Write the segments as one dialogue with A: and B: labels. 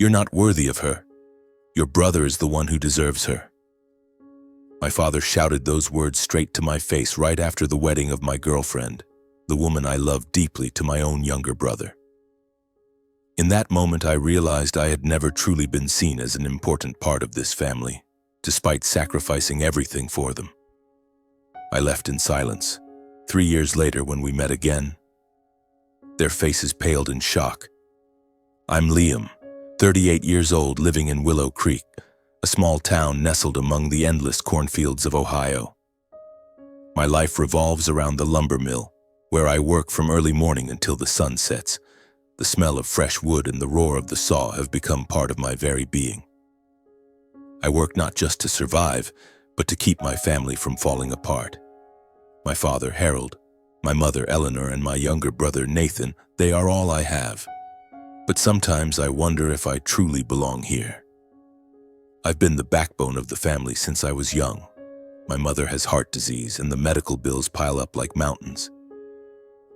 A: You're not worthy of her. Your brother is the one who deserves her." My father shouted those words straight to my face right after the wedding of my girlfriend, the woman I loved deeply, to my own younger brother. In that moment, I realized I had never truly been seen as an important part of this family, despite sacrificing everything for them. I left in silence. 3 years later, when we met again, their faces paled in shock. I'm Liam, 38 years old, living in Willow Creek, a small town nestled among the endless cornfields of Ohio. My life revolves around the lumber mill, where I work from early morning until the sun sets. The smell of fresh wood and the roar of the saw have become part of my very being. I work not just to survive, but to keep my family from falling apart. My father, Harold, my mother, Eleanor, and my younger brother, Nathan, they are all I have. But sometimes I wonder if I truly belong here. I've been the backbone of the family since I was young. My mother has heart disease, and the medical bills pile up like mountains.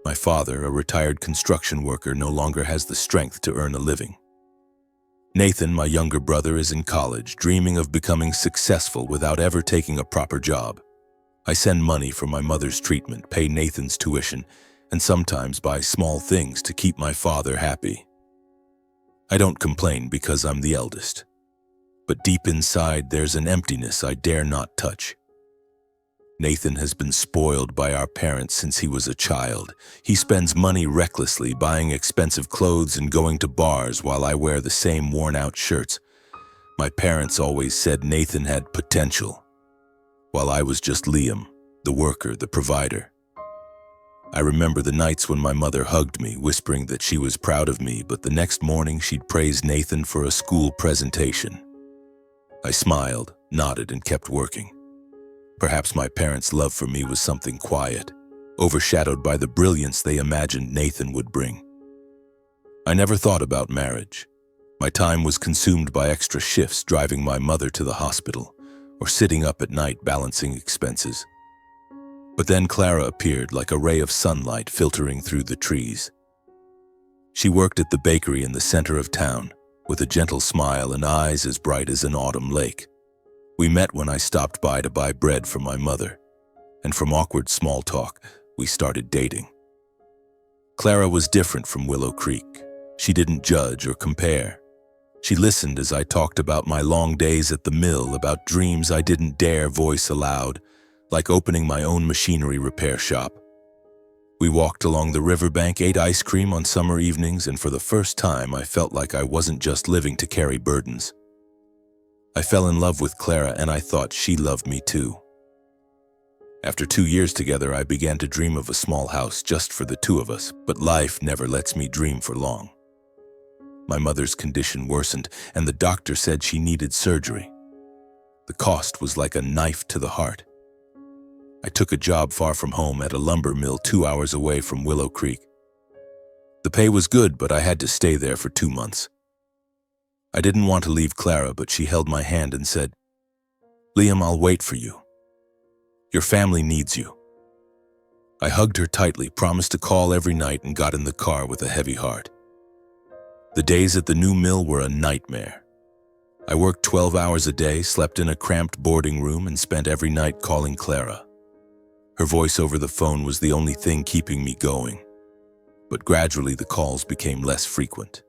A: My father, a retired construction worker, no longer has the strength to earn a living. Nathan, my younger brother, is in college, dreaming of becoming successful without ever taking a proper job. I send money for my mother's treatment, pay Nathan's tuition, and sometimes buy small things to keep my father happy. I don't complain because I'm the eldest. But deep inside, there's an emptiness I dare not touch. Nathan has been spoiled by our parents since he was a child. He spends money recklessly, buying expensive clothes and going to bars while I wear the same worn-out shirts. My parents always said Nathan had potential, while I was just Liam, the worker, the provider. I remember the nights when my mother hugged me, whispering that she was proud of me, but the next morning she'd praise Nathan for a school presentation. I smiled, nodded, and kept working. Perhaps my parents' love for me was something quiet, overshadowed by the brilliance they imagined Nathan would bring. I never thought about marriage. My time was consumed by extra shifts, driving my mother to the hospital, or sitting up at night balancing expenses. But then Clara appeared like a ray of sunlight filtering through the trees. She worked at the bakery in the center of town, with a gentle smile and eyes as bright as an autumn lake. We met when I stopped by to buy bread for my mother, and from awkward small talk, we started dating. Clara was different from Willow Creek. She didn't judge or compare. She listened as I talked about my long days at the mill, about dreams I didn't dare voice aloud, like opening my own machinery repair shop. We walked along the riverbank, ate ice cream on summer evenings, and for the first time I felt like I wasn't just living to carry burdens. I fell in love with Clara, and I thought she loved me too. After 2 years together, I began to dream of a small house just for the two of us, but life never lets me dream for long. My mother's condition worsened, and the doctor said she needed surgery. The cost was like a knife to the heart. I took a job far from home at a lumber mill 2 hours away from Willow Creek. The pay was good, but I had to stay there for 2 months. I didn't want to leave Clara, but she held my hand and said, "Liam, I'll wait for you. Your family needs you." I hugged her tightly, promised to call every night, and got in the car with a heavy heart. The days at the new mill were a nightmare. I worked 12 hours a day, slept in a cramped boarding room, and spent every night calling Clara. Her voice over the phone was the only thing keeping me going. But gradually the calls became less frequent.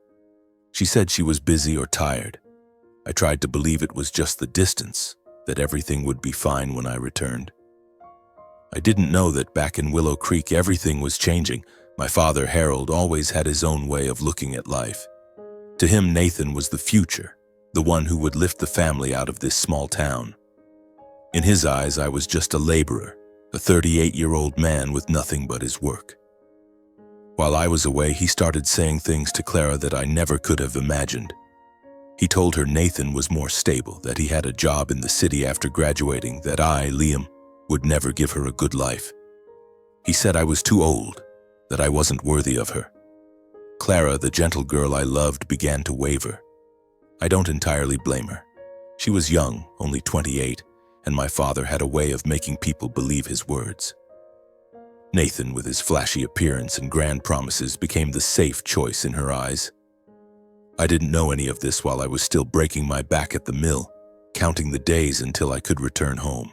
A: She said she was busy or tired. I tried to believe it was just the distance, that everything would be fine when I returned. I didn't know that back in Willow Creek everything was changing. My father, Harold, always had his own way of looking at life. To him, Nathan was the future, the one who would lift the family out of this small town. In his eyes, I was just a laborer, a 38-year-old man with nothing but his work. While I was away, he started saying things to Clara that I never could have imagined. He told her Nathan was more stable, that he had a job in the city after graduating, that I, Liam, would never give her a good life. He said I was too old, that I wasn't worthy of her. Clara, the gentle girl I loved, began to waver. I don't entirely blame her. She was young, only 28, and my father had a way of making people believe his words. Nathan, with his flashy appearance and grand promises, became the safe choice in her eyes. I didn't know any of this while I was still breaking my back at the mill, counting the days until I could return home.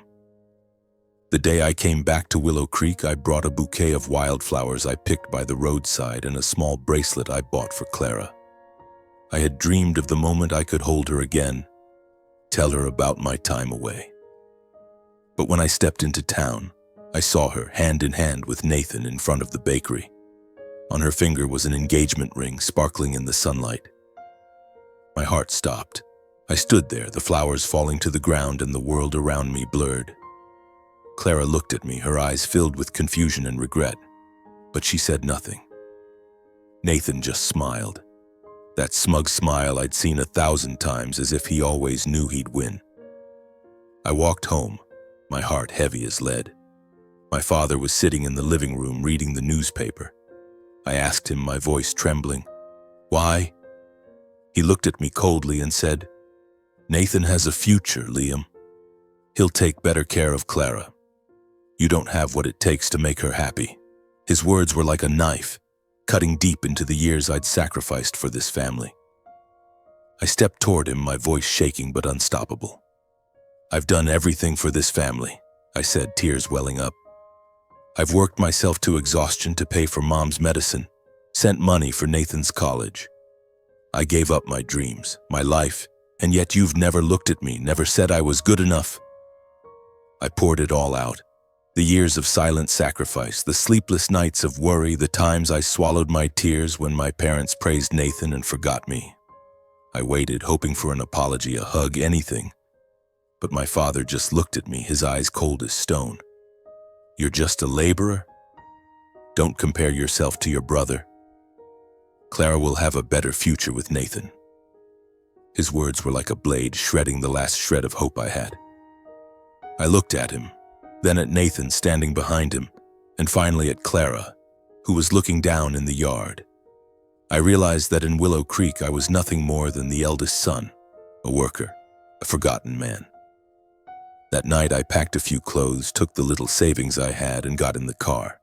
A: The day I came back to Willow Creek, I brought a bouquet of wildflowers I picked by the roadside and a small bracelet I bought for Clara. I had dreamed of the moment I could hold her again, tell her about my time away. But when I stepped into town, I saw her hand in hand with Nathan in front of the bakery. On her finger was an engagement ring sparkling in the sunlight. My heart stopped. I stood there, the flowers falling to the ground and the world around me blurred. Clara looked at me, her eyes filled with confusion and regret, but she said nothing. Nathan just smiled. That smug smile I'd seen 1,000 times, as if he always knew he'd win. I walked home, my heart heavy as lead. My father was sitting in the living room reading the newspaper. I asked him, my voice trembling, "Why?" He looked at me coldly and said, "Nathan has a future, Liam. He'll take better care of Clara. You don't have what it takes to make her happy." His words were like a knife, cutting deep into the years I'd sacrificed for this family. I stepped toward him, my voice shaking but unstoppable. "I've done everything for this family," I said, tears welling up. "I've worked myself to exhaustion to pay for Mom's medicine, sent money for Nathan's college. I gave up my dreams, my life, and yet you've never looked at me, never said I was good enough." I poured it all out. The years of silent sacrifice, the sleepless nights of worry, the times I swallowed my tears when my parents praised Nathan and forgot me. I waited, hoping for an apology, a hug, anything. But my father just looked at me, his eyes cold as stone. "You're just a laborer? Don't compare yourself to your brother. Clara will have a better future with Nathan." His words were like a blade shredding the last shred of hope I had. I looked at him, then at Nathan standing behind him, and finally at Clara, who was looking down in the yard. I realized that in Willow Creek I was nothing more than the eldest son, a worker, a forgotten man. That night I packed a few clothes, took the little savings I had, and got in the car.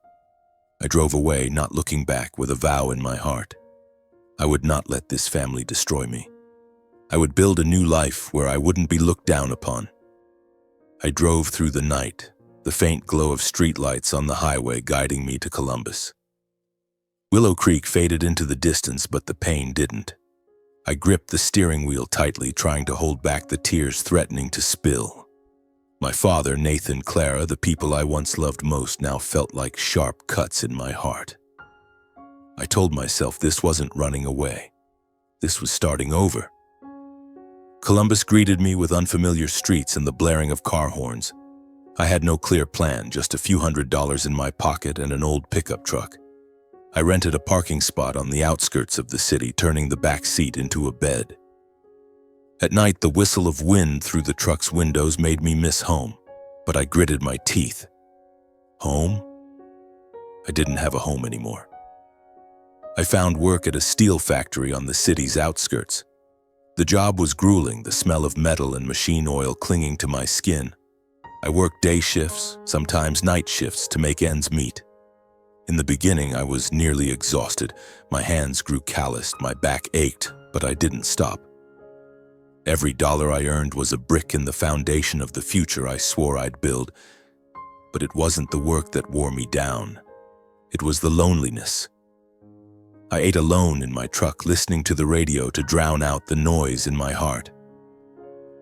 A: I drove away, not looking back, with a vow in my heart. I would not let this family destroy me. I would build a new life where I wouldn't be looked down upon. I drove through the night, the faint glow of streetlights on the highway guiding me to Columbus. Willow Creek faded into the distance, but the pain didn't. I gripped the steering wheel tightly, trying to hold back the tears threatening to spill. My father, Nathan, Clara, the people I once loved most, now felt like sharp cuts in my heart. I told myself this wasn't running away. This was starting over. Columbus greeted me with unfamiliar streets and the blaring of car horns. I had no clear plan, just a few $100s in my pocket and an old pickup truck. I rented a parking spot on the outskirts of the city, turning the back seat into a bed. At night, the whistle of wind through the truck's windows made me miss home, but I gritted my teeth. Home? I didn't have a home anymore. I found work at a steel factory on the city's outskirts. The job was grueling, the smell of metal and machine oil clinging to my skin. I worked day shifts, sometimes night shifts, to make ends meet. In the beginning, I was nearly exhausted. My hands grew calloused, my back ached, but I didn't stop. Every dollar I earned was a brick in the foundation of the future I swore I'd build. But it wasn't the work that wore me down. It was the loneliness. I ate alone in my truck, listening to the radio to drown out the noise in my heart.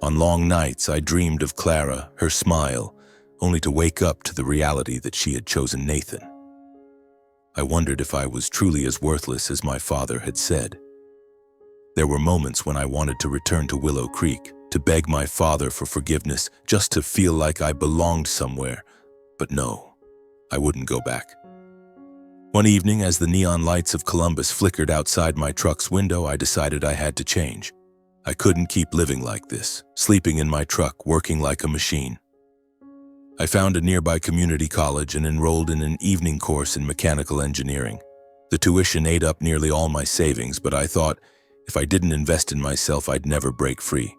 A: On long nights, I dreamed of Clara, her smile, only to wake up to the reality that she had chosen Nathan. I wondered if I was truly as worthless as my father had said. There were moments when I wanted to return to Willow Creek, to beg my father for forgiveness, just to feel like I belonged somewhere. But no, I wouldn't go back. One evening, as the neon lights of Columbus flickered outside my truck's window, I decided I had to change. I couldn't keep living like this, sleeping in my truck, working like a machine. I found a nearby community college and enrolled in an evening course in mechanical engineering. The tuition ate up nearly all my savings, but I thought if I didn't invest in myself, I'd never break free.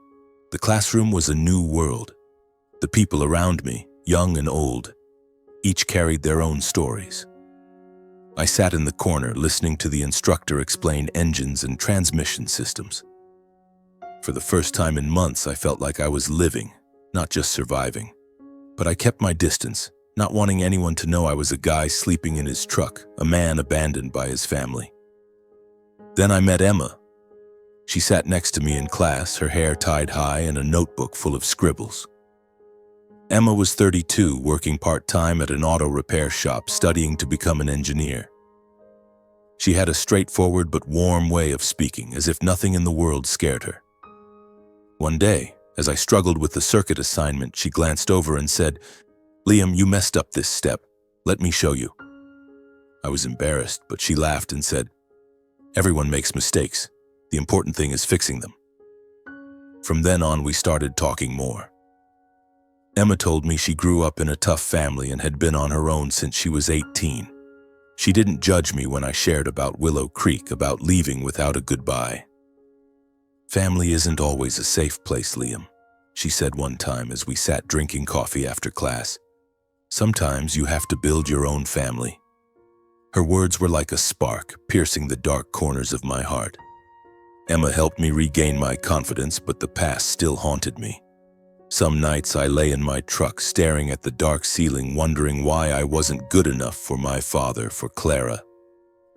A: The classroom was a new world. The people around me, young and old, each carried their own stories. I sat in the corner listening to the instructor explain engines and transmission systems. For the first time in months, I felt like I was living, not just surviving. But I kept my distance, not wanting anyone to know I was a guy sleeping in his truck, a man abandoned by his family. Then I met Emma. She sat next to me in class, her hair tied high and a notebook full of scribbles. Emma was 32, working part-time at an auto repair shop, studying to become an engineer. She had a straightforward but warm way of speaking, as if nothing in the world scared her. One day, as I struggled with the circuit assignment, she glanced over and said, "Liam, you messed up this step. Let me show you." I was embarrassed, but she laughed and said, "Everyone makes mistakes. The important thing is fixing them." From then on, we started talking more. Emma told me she grew up in a tough family and had been on her own since she was 18. She didn't judge me when I shared about Willow Creek, about leaving without a goodbye. "Family isn't always a safe place, Liam," she said one time as we sat drinking coffee after class. "Sometimes you have to build your own family." Her words were like a spark, piercing the dark corners of my heart. Emma helped me regain my confidence, but the past still haunted me. Some nights I lay in my truck, staring at the dark ceiling, wondering why I wasn't good enough for my father, for Clara.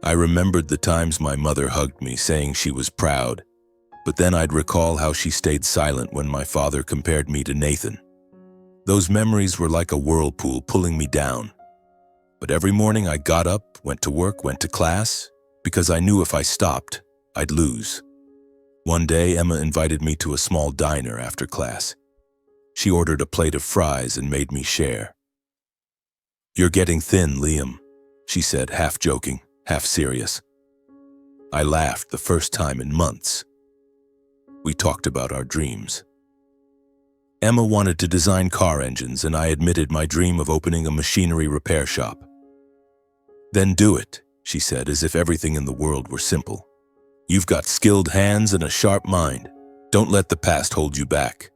A: I remembered the times my mother hugged me, saying she was proud. But then I'd recall how she stayed silent when my father compared me to Nathan. Those memories were like a whirlpool pulling me down. But every morning I got up, went to work, went to class, because I knew if I stopped, I'd lose. One day, Emma invited me to a small diner after class. She ordered a plate of fries and made me share. "You're getting thin, Liam," she said, half joking, half serious. I laughed, the first time in months. We talked about our dreams. Emma wanted to design car engines, and I admitted my dream of opening a machinery repair shop. "Then do it," she said, as if everything in the world were simple. "You've got skilled hands and a sharp mind. Don't let the past hold you back."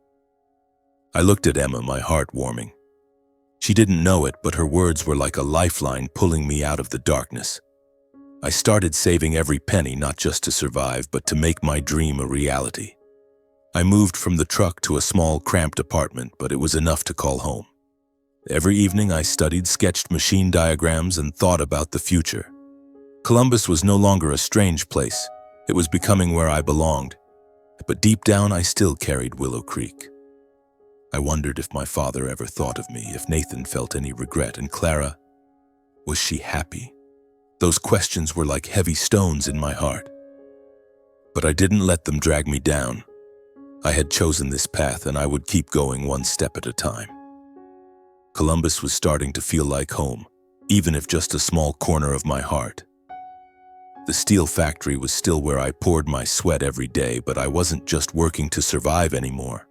A: I looked at Emma, my heart warming. She didn't know it, but her words were like a lifeline pulling me out of the darkness. I started saving every penny, not just to survive, but to make my dream a reality. I moved from the truck to a small, cramped apartment, but it was enough to call home. Every evening I studied, sketched machine diagrams, and thought about the future. Columbus was no longer a strange place. It was becoming where I belonged. But deep down, I still carried Willow Creek. I wondered if my father ever thought of me, if Nathan felt any regret, and Clara, was she happy? Those questions were like heavy stones in my heart. But I didn't let them drag me down. I had chosen this path, and I would keep going one step at a time. Columbus was starting to feel like home, even if just a small corner of my heart. The steel factory was still where I poured my sweat every day, but I wasn't just working to survive anymore.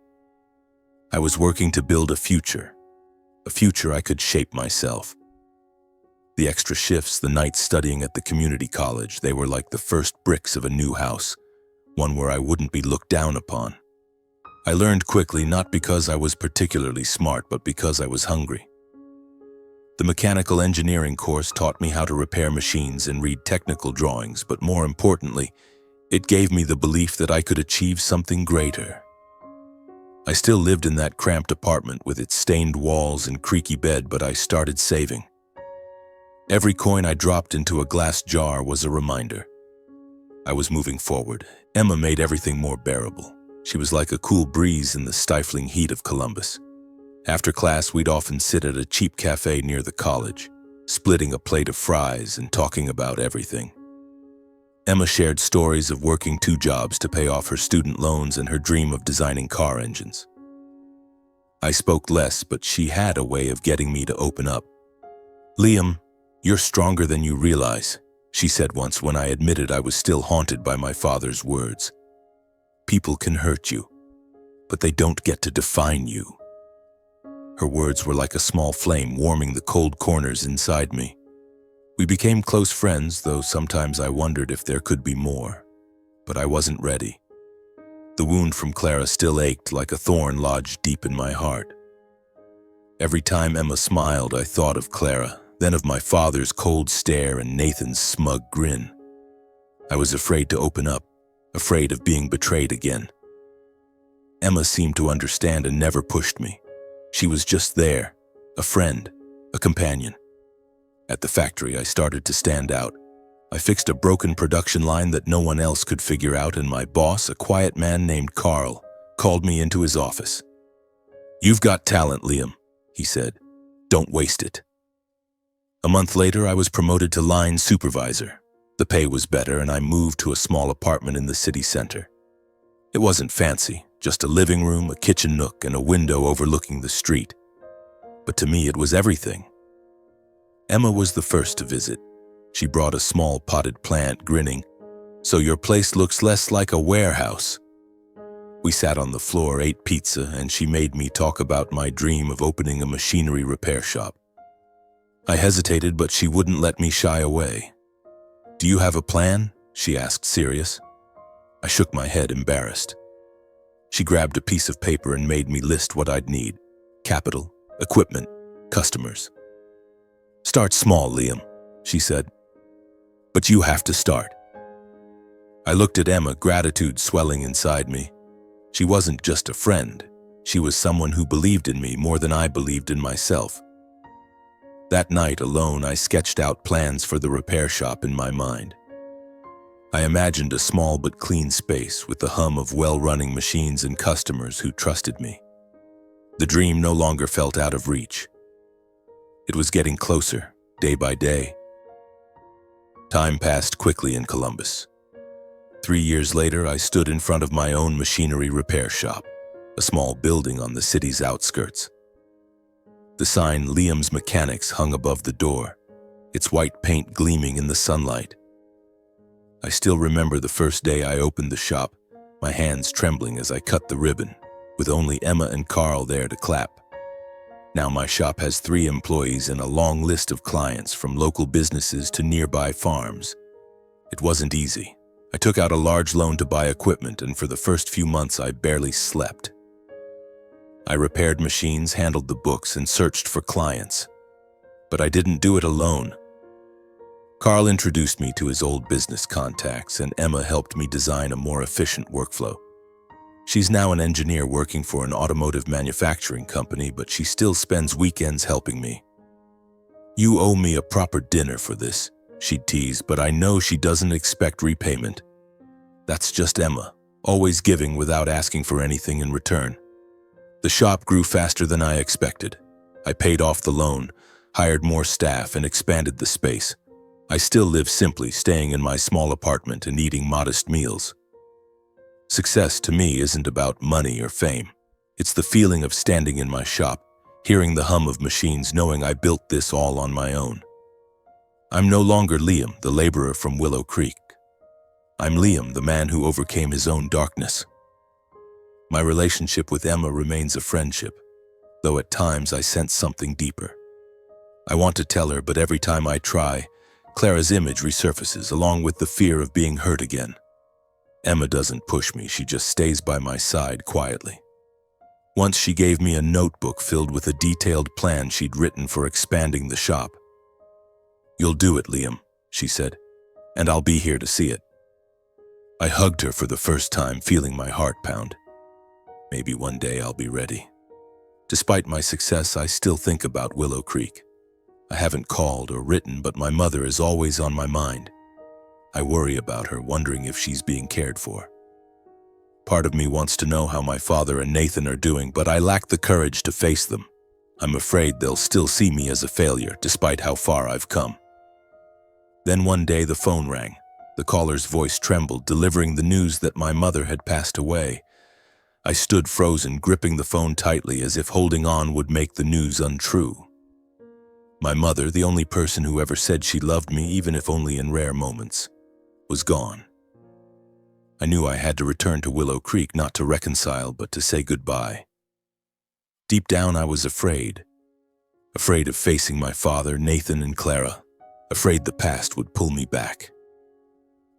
A: I was working to build a future I could shape myself. The extra shifts, the nights studying at the community college, they were like the first bricks of a new house, one where I wouldn't be looked down upon. I learned quickly, not because I was particularly smart, but because I was hungry. The mechanical engineering course taught me how to repair machines and read technical drawings, but more importantly, it gave me the belief that I could achieve something greater. I still lived in that cramped apartment with its stained walls and creaky bed, but I started saving. Every coin I dropped into a glass jar was a reminder. I was moving forward. Emma made everything more bearable. She was like a cool breeze in the stifling heat of Columbus. After class, we'd often sit at a cheap cafe near the college, splitting a plate of fries and talking about everything. Emma shared stories of working 2 jobs to pay off her student loans and her dream of designing car engines. I spoke less, but she had a way of getting me to open up. "Liam, you're stronger than you realize," she said once when I admitted I was still haunted by my father's words. "People can hurt you, but they don't get to define you." Her words were like a small flame warming the cold corners inside me. We became close friends, though sometimes I wondered if there could be more. But I wasn't ready. The wound from Clara still ached like a thorn lodged deep in my heart. Every time Emma smiled, I thought of Clara, then of my father's cold stare and Nathan's smug grin. I was afraid to open up, afraid of being betrayed again. Emma seemed to understand and never pushed me. She was just there, a friend, a companion. At the factory, I started to stand out. I fixed a broken production line that no one else could figure out, and my boss, a quiet man named Carl, called me into his office. "You've got talent, Liam," he said. "Don't waste it." A month later, I was promoted to line supervisor. The pay was better, and I moved to a small apartment in the city center. It wasn't fancy, just a living room, a kitchen nook, and a window overlooking the street. But to me, it was everything. Emma was the first to visit. She brought a small potted plant, grinning. "So your place looks less like a warehouse." We sat on the floor, ate pizza, and she made me talk about my dream of opening a machinery repair shop. I hesitated, but she wouldn't let me shy away. "Do you have a plan?" she asked, serious. I shook my head, embarrassed. She grabbed a piece of paper and made me list what I'd need: capital, equipment, customers. "Start small, Liam," she said. "But you have to start." I looked at Emma, gratitude swelling inside me. She wasn't just a friend. She was someone who believed in me more than I believed in myself. That night alone, I sketched out plans for the repair shop in my mind. I imagined a small but clean space with the hum of well-running machines and customers who trusted me. The dream no longer felt out of reach. It was getting closer, day by day. Time passed quickly in Columbus. 3 years later, I stood in front of my own machinery repair shop, a small building on the city's outskirts. The sign "Liam's Mechanics" hung above the door, its white paint gleaming in the sunlight. I still remember the first day I opened the shop, my hands trembling as I cut the ribbon, with only Emma and Carl there to clap. Now my shop has 3 employees and a long list of clients, from local businesses to nearby farms. It wasn't easy. I took out a large loan to buy equipment, and for the first few months I barely slept. I repaired machines, handled the books, and searched for clients. But I didn't do it alone. Carl introduced me to his old business contacts, and Emma helped me design a more efficient workflow. She's now an engineer working for an automotive manufacturing company, but she still spends weekends helping me. "You owe me a proper dinner for this," she'd tease, but I know she doesn't expect repayment. That's just Emma, always giving without asking for anything in return. The shop grew faster than I expected. I paid off the loan, hired more staff, and expanded the space. I still live simply, staying in my small apartment and eating modest meals. Success to me isn't about money or fame. It's the feeling of standing in my shop, hearing the hum of machines, knowing I built this all on my own. I'm no longer Liam, the laborer from Willow Creek. I'm Liam, the man who overcame his own darkness. My relationship with Emma remains a friendship, though at times I sense something deeper. I want to tell her, but every time I try, Clara's image resurfaces, along with the fear of being hurt again. Emma doesn't push me, she just stays by my side quietly. Once she gave me a notebook filled with a detailed plan she'd written for expanding the shop. "You'll do it, Liam," she said, "and I'll be here to see it." I hugged her for the first time, feeling my heart pound. Maybe one day I'll be ready. Despite my success, I still think about Willow Creek. I haven't called or written, but my mother is always on my mind. I worry about her, wondering if she's being cared for. Part of me wants to know how my father and Nathan are doing, but I lack the courage to face them. I'm afraid they'll still see me as a failure, despite how far I've come. Then one day the phone rang. The caller's voice trembled, delivering the news that my mother had passed away. I stood frozen, gripping the phone tightly, as if holding on would make the news untrue. My mother, the only person who ever said she loved me, even if only in rare moments, was gone. I knew I had to return to Willow Creek, not to reconcile, but to say goodbye. Deep down, I was afraid. Afraid of facing my father, Nathan, and Clara. Afraid the past would pull me back.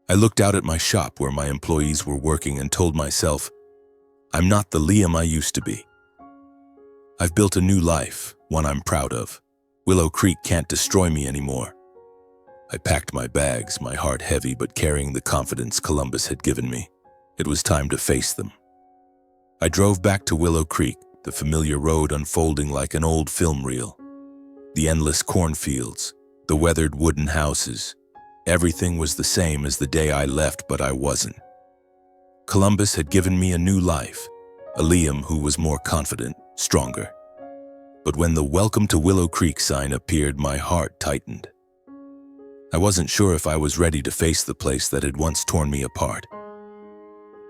A: I looked out at my shop where my employees were working and told myself, I'm not the Liam I used to be. I've built a new life, one I'm proud of, Willow Creek can't destroy me anymore. I packed my bags, my heart heavy but carrying the confidence Columbus had given me. It was time to face them. I drove back to Willow Creek, the familiar road unfolding like an old film reel. The endless cornfields, the weathered wooden houses. Everything was the same as the day I left, but I wasn't. Columbus had given me a new life, a Liam who was more confident, stronger. But when the "Welcome to Willow Creek" sign appeared, my heart tightened. I wasn't sure if I was ready to face the place that had once torn me apart.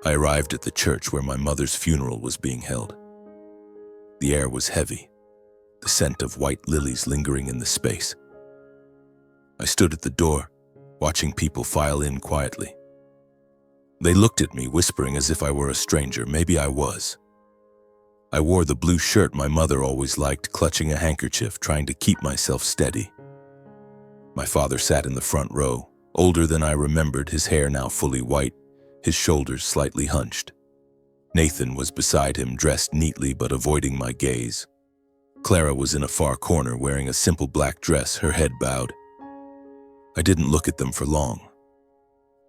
A: I arrived at the church where my mother's funeral was being held. The air was heavy, the scent of white lilies lingering in the space. I stood at the door, watching people file in quietly. They looked at me, whispering as if I were a stranger. Maybe I was. I wore the blue shirt my mother always liked, clutching a handkerchief, trying to keep myself steady. My father sat in the front row, older than I remembered, his hair now fully white, his shoulders slightly hunched. Nathan was beside him, dressed neatly but avoiding my gaze. Clara was in a far corner, wearing a simple black dress, her head bowed. I didn't look at them for long.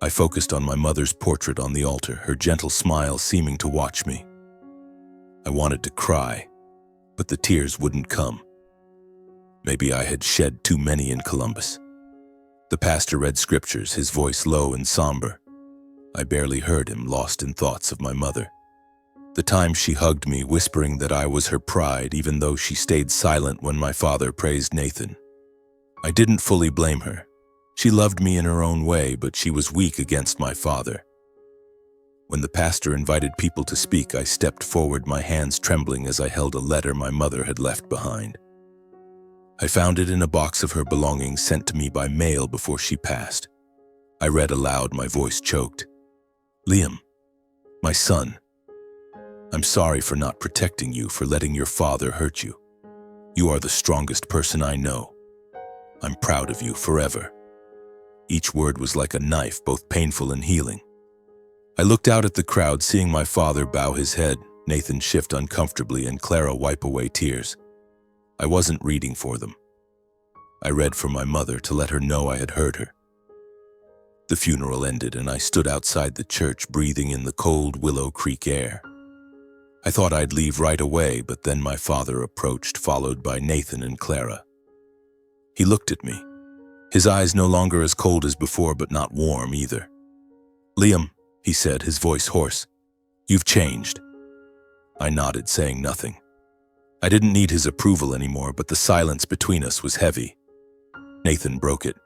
A: I focused on my mother's portrait on the altar, her gentle smile seeming to watch me. I wanted to cry, but the tears wouldn't come. Maybe I had shed too many in Columbus. The pastor read scriptures, his voice low and somber. I barely heard him, lost in thoughts of my mother. The time she hugged me, whispering that I was her pride, even though she stayed silent when my father praised Nathan. I didn't fully blame her. She loved me in her own way, but she was weak against my father. When the pastor invited people to speak, I stepped forward, my hands trembling as I held a letter my mother had left behind. I found it in a box of her belongings sent to me by mail before she passed. I read aloud, my voice choked. Liam, my son, I'm sorry for not protecting you, for letting your father hurt you. You are the strongest person I know. I'm proud of you forever. Each word was like a knife, both painful and healing. I looked out at the crowd, seeing my father bow his head, Nathan shift uncomfortably, and Clara wipe away tears. I wasn't reading for them. I read for my mother, to let her know I had heard her. The funeral ended, and I stood outside the church, breathing in the cold Willow Creek air. I thought I'd leave right away, but then my father approached, followed by Nathan and Clara. He looked at me, his eyes no longer as cold as before, but not warm either. Liam, he said, his voice hoarse, you've changed. I nodded, saying nothing. I didn't need his approval anymore, but the silence between us was heavy. Nathan broke it.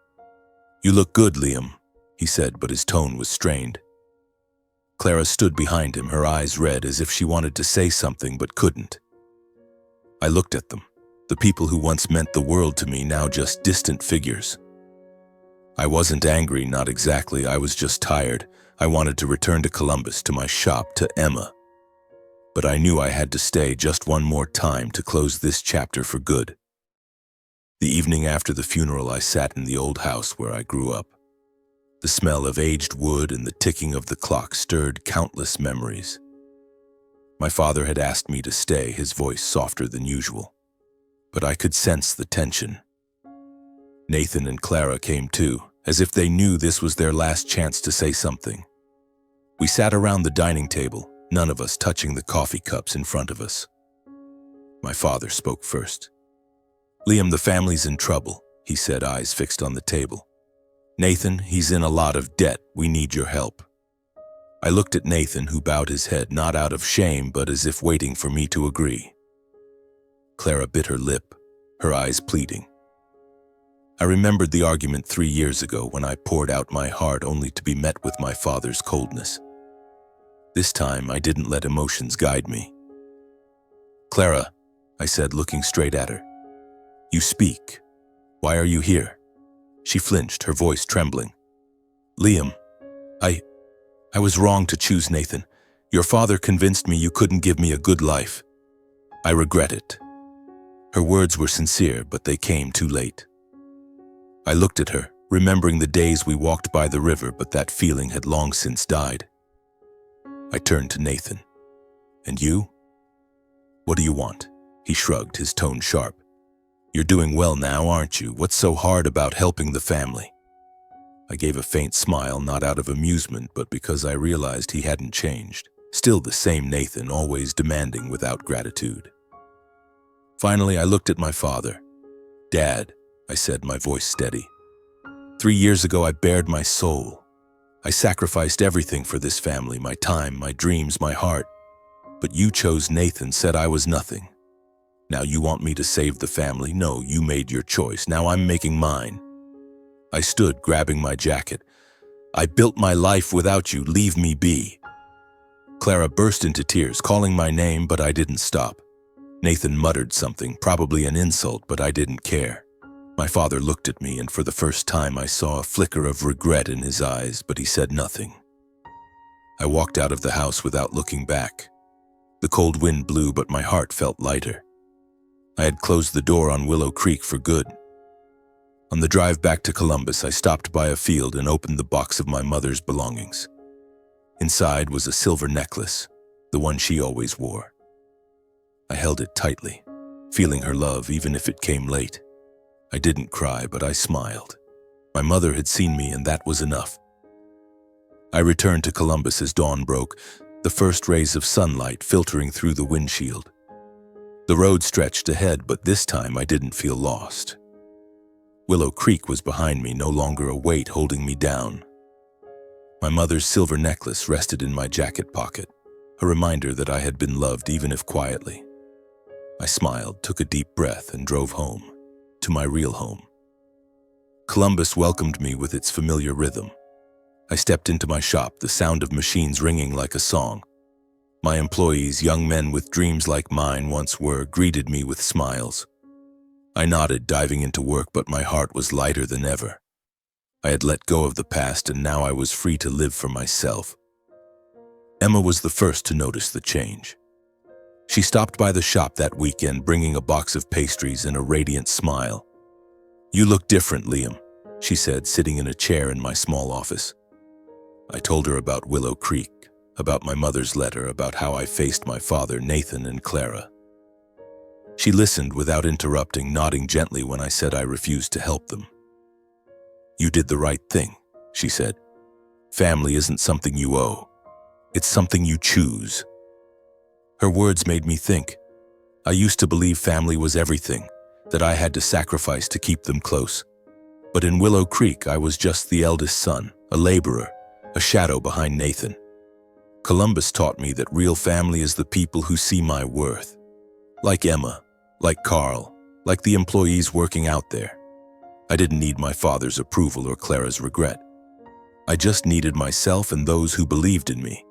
A: You look good, Liam, he said, but his tone was strained. Clara stood behind him, her eyes red, as if she wanted to say something but couldn't. I looked at them, the people who once meant the world to me, now just distant figures. I wasn't angry, not exactly. I was just tired. I wanted to return to Columbus, to my shop, to Emma. But I knew I had to stay just one more time to close this chapter for good. The evening after the funeral, I sat in the old house where I grew up. The smell of aged wood and the ticking of the clock stirred countless memories. My father had asked me to stay, his voice softer than usual. But I could sense the tension. Nathan and Clara came too, as if they knew this was their last chance to say something. We sat around the dining table, none of us touching the coffee cups in front of us. My father spoke first. Liam, the family's in trouble, he said, eyes fixed on the table. Nathan, he's in a lot of debt. We need your help. I looked at Nathan, who bowed his head, not out of shame, but as if waiting for me to agree. Clara bit her lip, her eyes pleading. I remembered the argument 3 years ago when I poured out my heart only to be met with my father's coldness. This time, I didn't let emotions guide me. Clara, I said, looking straight at her. You speak. Why are you here? She flinched, her voice trembling. Liam, I was wrong to choose Nathan. Your father convinced me you couldn't give me a good life. I regret it. Her words were sincere, but they came too late. I looked at her, remembering the days we walked by the river, but that feeling had long since died. I turned to Nathan. And you? What do you want? He shrugged, his tone sharp. You're doing well now, aren't you? What's so hard about helping the family? I gave a faint smile, not out of amusement, but because I realized he hadn't changed. Still the same Nathan, always demanding without gratitude. Finally, I looked at my father. "Dad," I said, my voice steady. "3 years ago, I bared my soul. I sacrificed everything for this family, my time, my dreams, my heart. But you chose Nathan, said I was nothing. Now you want me to save the family? No, you made your choice. Now I'm making mine." I stood, grabbing my jacket. "I built my life without you. Leave me be." Clara burst into tears, calling my name, but I didn't stop. Nathan muttered something, probably an insult, but I didn't care. My father looked at me, and for the first time I saw a flicker of regret in his eyes, but he said nothing. I walked out of the house without looking back. The cold wind blew, but my heart felt lighter. I had closed the door on Willow Creek for good. On the drive back to Columbus, I stopped by a field and opened the box of my mother's belongings. Inside was a silver necklace, the one she always wore. I held it tightly, feeling her love even if it came late. I didn't cry, but I smiled. My mother had seen me, and that was enough. I returned to Columbus as dawn broke, the first rays of sunlight filtering through the windshield. The road stretched ahead, but this time I didn't feel lost. Willow Creek was behind me, no longer a weight holding me down. My mother's silver necklace rested in my jacket pocket, a reminder that I had been loved even if quietly. I smiled, took a deep breath, and drove home, to my real home. Columbus welcomed me with its familiar rhythm. I stepped into my shop, the sound of machines ringing like a song. My employees, young men with dreams like mine once were, greeted me with smiles. I nodded, diving into work, but my heart was lighter than ever. I had let go of the past, and now I was free to live for myself. Emma was the first to notice the change. She stopped by the shop that weekend, bringing a box of pastries and a radiant smile. "You look different, Liam," she said, sitting in a chair in my small office. I told her about Willow Creek, about my mother's letter, about how I faced my father, Nathan, and Clara. She listened without interrupting, nodding gently when I said I refused to help them. "You did the right thing," she said. "Family isn't something you owe. It's something you choose." Her words made me think. I used to believe family was everything, that I had to sacrifice to keep them close. But in Willow Creek, I was just the eldest son, a laborer, a shadow behind Nathan. Columbus taught me that real family is the people who see my worth. Like Emma, like Carl, like the employees working out there. I didn't need my father's approval or Clara's regret. I just needed myself and those who believed in me.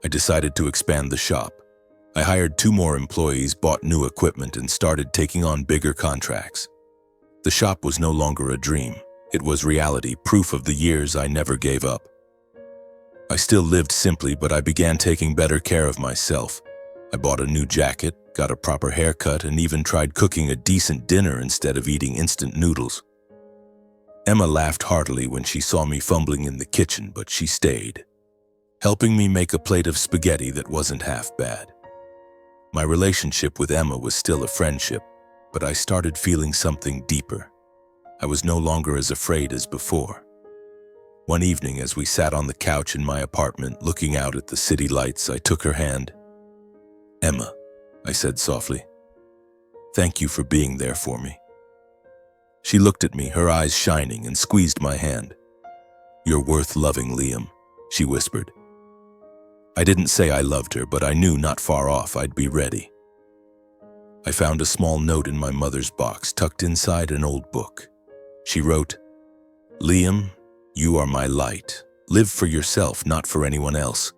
A: I decided to expand the shop. I hired 2 more employees, bought new equipment, and started taking on bigger contracts. The shop was no longer a dream. It was reality, proof of the years I never gave up. I still lived simply, but I began taking better care of myself. I bought a new jacket, got a proper haircut, and even tried cooking a decent dinner instead of eating instant noodles. Emma laughed heartily when she saw me fumbling in the kitchen, but she stayed, helping me make a plate of spaghetti that wasn't half bad. My relationship with Emma was still a friendship, but I started feeling something deeper. I was no longer as afraid as before. One evening, as we sat on the couch in my apartment looking out at the city lights, I took her hand. "Emma," I said softly, "thank you for being there for me." She looked at me, her eyes shining, and squeezed my hand. "You're worth loving, Liam," she whispered. I didn't say I loved her, but I knew not far off I'd be ready. I found a small note in my mother's box, tucked inside an old book. She wrote, "Liam, you are my light. Live for yourself, not for anyone else."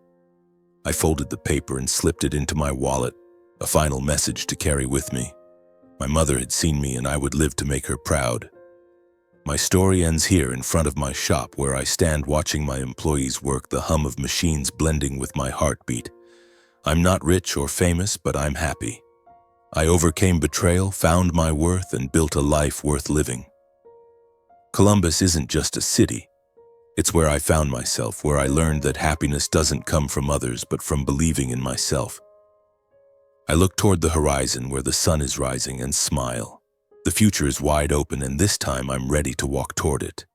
A: I folded the paper and slipped it into my wallet, a final message to carry with me. My mother had seen me, and I would live to make her proud. My story ends here in front of my shop, where I stand watching my employees work, the hum of machines blending with my heartbeat. I'm not rich or famous, but I'm happy. I overcame betrayal, found my worth, and built a life worth living. Columbus isn't just a city. It's where I found myself, where I learned that happiness doesn't come from others, but from believing in myself. I look toward the horizon where the sun is rising and smile. The future is wide open, and this time I'm ready to walk toward it.